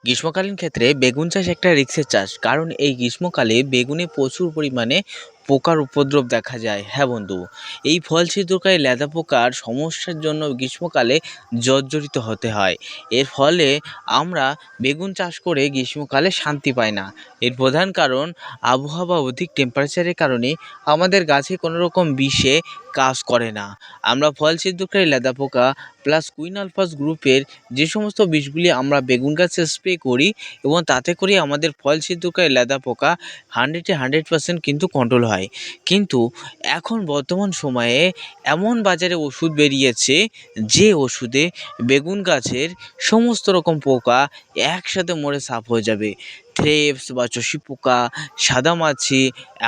গ্রীষ্মকালীন ক্ষেত্রে বেগুন চাষ একটা রিস্কের চাষ, কারণ এই গ্রীষ্মকালে বেগুনে প্রচুর পরিমাণে পোকার উপদ্রব দেখা যায়। হ্যাঁ বন্ধু, এই ফল ছিদ্রকারী লেদা পোকার সমস্যার জন্য গ্রীষ্মকালে জর্জরিত হতে হয়। এর ফলে আমরা বেগুন চাষ করে গ্রীষ্মকালে শান্তি পাই না। এর প্রধান কারণ আবহাওয়া অধিক টেম্পারেচারের কারণে আমাদের গাছে কোনো রকম বিষে কাজ করে না। আমরা ফল ছিদ্রকারী লেদা পোকা প্লাস কুইন আলফাস গ্রুপের যে সমস্ত বিষগুলি আমরা বেগুন গাছে স্প্রে করি এবং তাতে করে আমাদের ফল ছিদ্রকারী লেদা পোকা 100% কিন্তু কন্ট্রোল হয়। কিন্তু এখন বর্তমান সময়ে এমন বাজারে ওষুধ বেরিয়েছে যে ওষুধে বেগুন গাছের সমস্ত রকম পোকা একসাথে মরে সাফ হয়ে যাবে। থ্রেপস বা চষি পোকা, সাদামাছি,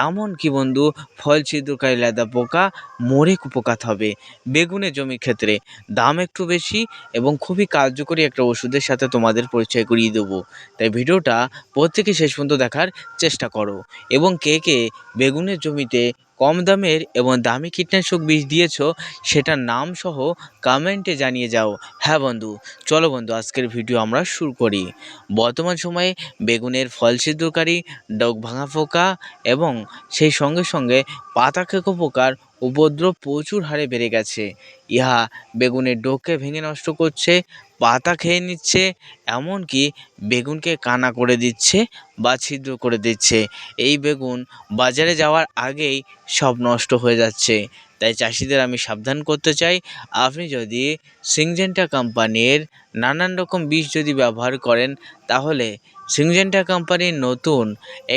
এমনকি বন্ধু ফল ছিদ্রকারী লেদা পোকা মরে কুপোকাত হবে। বেগুনের জমির ক্ষেত্রে দাম একটু বেশি এবং খুবই কার্যকরী একটা ওষুধের সাথে তোমাদের পরিচয় করিয়ে দেবো। তাই ভিডিওটা প্রত্যেকে শেষ পর্যন্ত দেখার চেষ্টা করো এবং কে কে বেগুনের জমিতে কম দামের এবং দামি কীটনাশক বীজ দিয়েছো সেটার নাম সহ কমেন্টে জানিয়ে যাও। হ্যাঁ বন্ধু, চলো বন্ধু আজকের ভিডিও আমরা শুরু করি। বর্তমান সময়ে বেগুনের ফল ছিদ্রকারী, ডগ ভাঙা পোকা এবং সেই সঙ্গে সঙ্গে পাতা খেকো পোকার উপদ্রব প্রচুর হারে বেড়ে গেছে। ইহা বেগুনের ডোককে ভেঙে নষ্ট করছে, পাতা খেয়ে নিচ্ছে, এমনকি বেগুনকে কানা করে দিচ্ছে বা ছিদ্র করে দিচ্ছে। এই বেগুন বাজারে যাওয়ার আগেই সব নষ্ট হয়ে যাচ্ছে। তাই চাষিদের আমি সাবধান করতে চাই, আপনি যদি সিনজেন্টা কোম্পানির নানান রকম বীজ যদি ব্যবহার করেন, তাহলে সিনজেন্টা কোম্পানির নতুন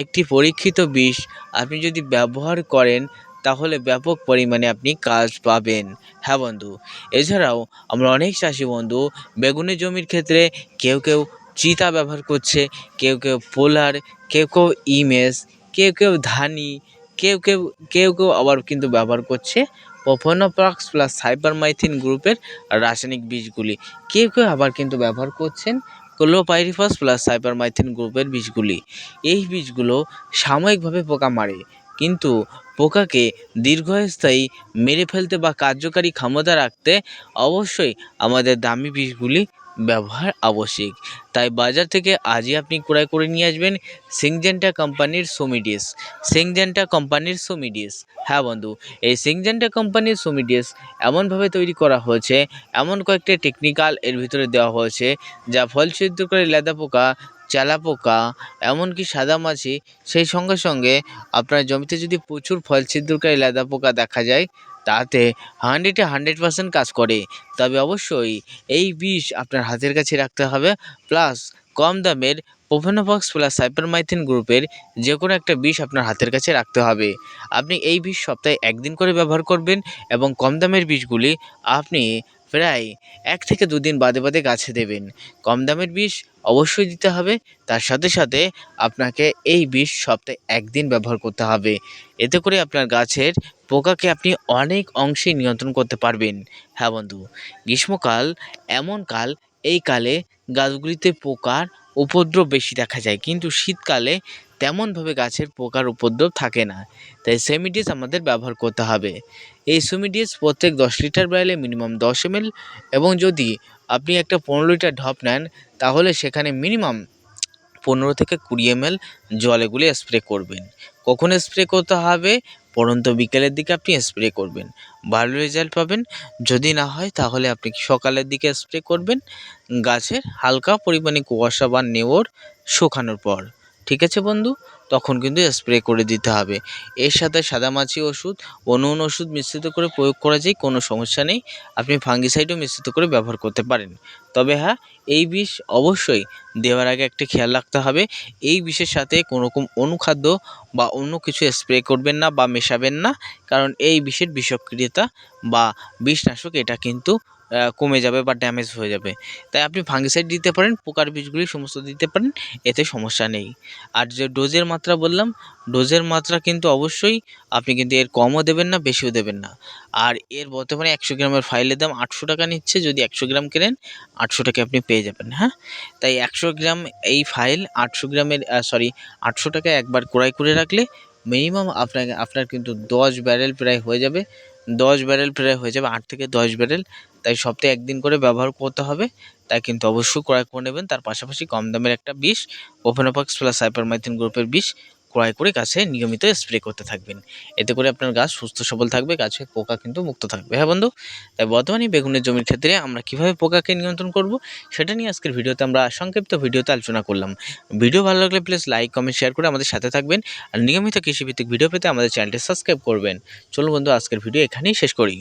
একটি পরীক্ষিত বিষ আপনি যদি ব্যবহার করেন, তাহলে ব্যাপক পরিমাণে আপনি কাজ পাবেন। হ্যাঁ বন্ধু, এছাড়াও আমরা অনেক চাষি বন্ধু বেগুনের জমির ক্ষেত্রে কেউ কেউ চিতা ব্যবহার করছে, কেউ কেউ পোলার, কেউ কেউ ইমেজ, কেউ কেউ ধানি, কেউ কেউ কেউ কেউ আবার কিন্তু ব্যবহার করছে প্রোফেনোপ্রাক্স প্লাস সাইপারমাইথিন গ্রুপের রাসায়নিক বীজগুলি। কেউ কেউ আবার কিন্তু ব্যবহার করছেন ক্লোরপাইরিফাস প্লাস সাইপারমাইথিন গ্রুপের বীজগুলি। এই বীজগুলো সাময়িকভাবে পোকা মারে, কিন্তু পোকাকে দীর্ঘস্থায়ী মেরে ফেলতে বা কার্যকারী ক্ষমতা রাখতে অবশ্যই আমাদের দামি বীজগুলি ব্যবহার আবশ্যিক। তাই বাজার থেকে আজই আপনি ক্রয় করে নিয়ে আসবেন সিনজেন্টা কোম্পানির সোমিডিস। সিনজেন্টা কোম্পানির সোমিডিস, হ্যাঁ বন্ধু, এই সিনজেন্টা কোম্পানির সোমিডিস এমনভাবে তৈরি করা হয়েছে, এমন কয়েকটি টেকনিক্যাল এর ভিতরে দেওয়া হয়েছে যা ফল ছিদ্রকারী লেদা পোকা, চালা পোকা, এমনকি সাদামাছি, সেই সঙ্গে সঙ্গে আপনার জমিতে যদি প্রচুর ফল ছিদ্রকারী লেদা পোকা দেখা যায়, তাতে 100% কাজ করে। তবে অবশ্যই এই বিষ আপনার হাতের কাছে রাখতে হবে, প্লাস কম দামের প্রোফেনোফক্স প্লাস সাইপারমাইথিন গ্রুপের যে কোনো একটা বিষ আপনার হাতের কাছে রাখতে হবে। আপনি এই বিষ সপ্তাহে একদিন করে ব্যবহার করবেন এবং কম দামের বিষগুলি আপনি প্রায় 1 থেকে 2 দিন বাদে বাদে গাছে দেবেন। কম দামের বিষ অবশ্যই দিতে হবে, তার সাথে সাথে আপনাকে এই বিষ সপ্তাহে একদিন ব্যবহার করতে হবে। এতে করে আপনার গাছের পোকাকে আপনি অনেক অংশেই নিয়ন্ত্রণ করতে পারবেন। হ্যাঁ বন্ধু, গ্রীষ্মকাল এমন কাল, এই কালে গাছগুলিতে পোকার উপদ্রব বেশি দেখা যায়, কিন্তু শীতকালে তেমনভাবে গাছের পোকার উপদ্রব থাকে না। তাই সেমিডিস আমাদের ব্যবহার করতে হবে। এই সেমিডিস প্রত্যেক 10 লিটার ব্যারেলে মিনিমাম 10 ml, এবং যদি আপনি একটা 15 লিটার ঢপ নেন, তাহলে সেখানে মিনিমাম 15 থেকে 20 ml জলে গুলিয়ে স্প্রে করবেন। কখন স্প্রে করতে হবে? পরন্ত বিকেলের দিকে আপনি স্প্রে করবেন, ভালো রেজাল্ট পাবেন। যদি না হয় তাহলে আপনি সকালের দিকে স্প্রে করবেন, গাছের হালকা পরিমাণে কুয়াশা বা নেওর শুকানোর পর। ঠিক আছে বন্ধু, তখন কিন্তু স্প্রে করে দিতে হবে। এর সাথে সাদামাছি ওষুধ, অন্য ওষুধ মিশ্রিত করে প্রয়োগ করা যায়, কোনো সমস্যা নেই। আপনি ফাঙ্গিসাইডও মিশ্রিত করে ব্যবহার করতে পারেন। তবে হ্যাঁ, এই বিষ অবশ্যই দেওয়ার আগে একটা খেয়াল রাখতে হবে, এই বিষের সাথে কোনো রকম অনুখাদ্য বা অন্য কিছু স্প্রে করবেন না বা মেশাবেন না, কারণ এই বিষের বিষক্রিয়তা বা বিষনাশক এটা কিন্তু কমে যাবে বা ড্যামেজ হয়ে যাবে। তাই আপনি ফাঙ্গিসাইড দিতে পারেন, পোকার বিষগুলি সমস্ত দিতে পারেন, এতে সমস্যা নেই। আর যে ডোজের মাত্রা বললাম, ডোজের মাত্রা কিন্তু অবশ্যই আপনি কিন্তু এর কমও দেবেন না, বেশিও দেবেন না। আর এর বর্তমানে 100 গ্রামের ফাইলের দাম 800 টাকা নিচ্ছে। যদি 100 গ্রাম কেনেন 800 টাকায় আপনি পেয়ে যাবেন। হ্যাঁ, তাই 100 গ্রাম এই ফাইল 800 গ্রামের 800 টাকায় একবার ক্রয় করে রাখলে মিনিমাম আপনার কিন্তু 10 ব্যারেল প্রায় হয়ে যাবে। 10 ব্যারেল প্রায় হয়ে যাবে, 8 থেকে 10 ব্যারেল। তাই সপ্তাহে 1 দিন করে ব্যবহার করতে হবে। তাই কিন্তু অবশ্যই ক্রয় করে নেবেন। তার পাশাপাশি কম দামের একটা বিষ প্রোফেনোফক্স প্লাস সাইপারমাইথিন গ্রুপের বিষ ক্রয় করে গাছে নিয়মিত স্প্রে করতে থাকবেন। এতে করে আপনার গাছ সুস্থ সবল থাকবে, গাছে পোকা কিন্তু মুক্ত থাকবে। হ্যাঁ বন্ধু, তাই বর্তমানে বেগুনের জমির ক্ষেত্রে আমরা কিভাবে পোকাকে নিয়ন্ত্রণ করব সেটা নিয়ে আজকের ভিডিওতে আমরা সংক্ষিপ্ত ভিডিওতে আলোচনা করলাম। ভিডিও ভালো লাগলে প্লিজ লাইক কমেন্ট শেয়ার করে আমাদের সাথে থাকবেন। আর নিয়মিত কৃষিভিত্তিক ভিডিও পেতে আমাদের চ্যানেলটি সাবস্ক্রাইব করবেন। চলুন বন্ধু, আজকের ভিডিও এখানেই শেষ করি।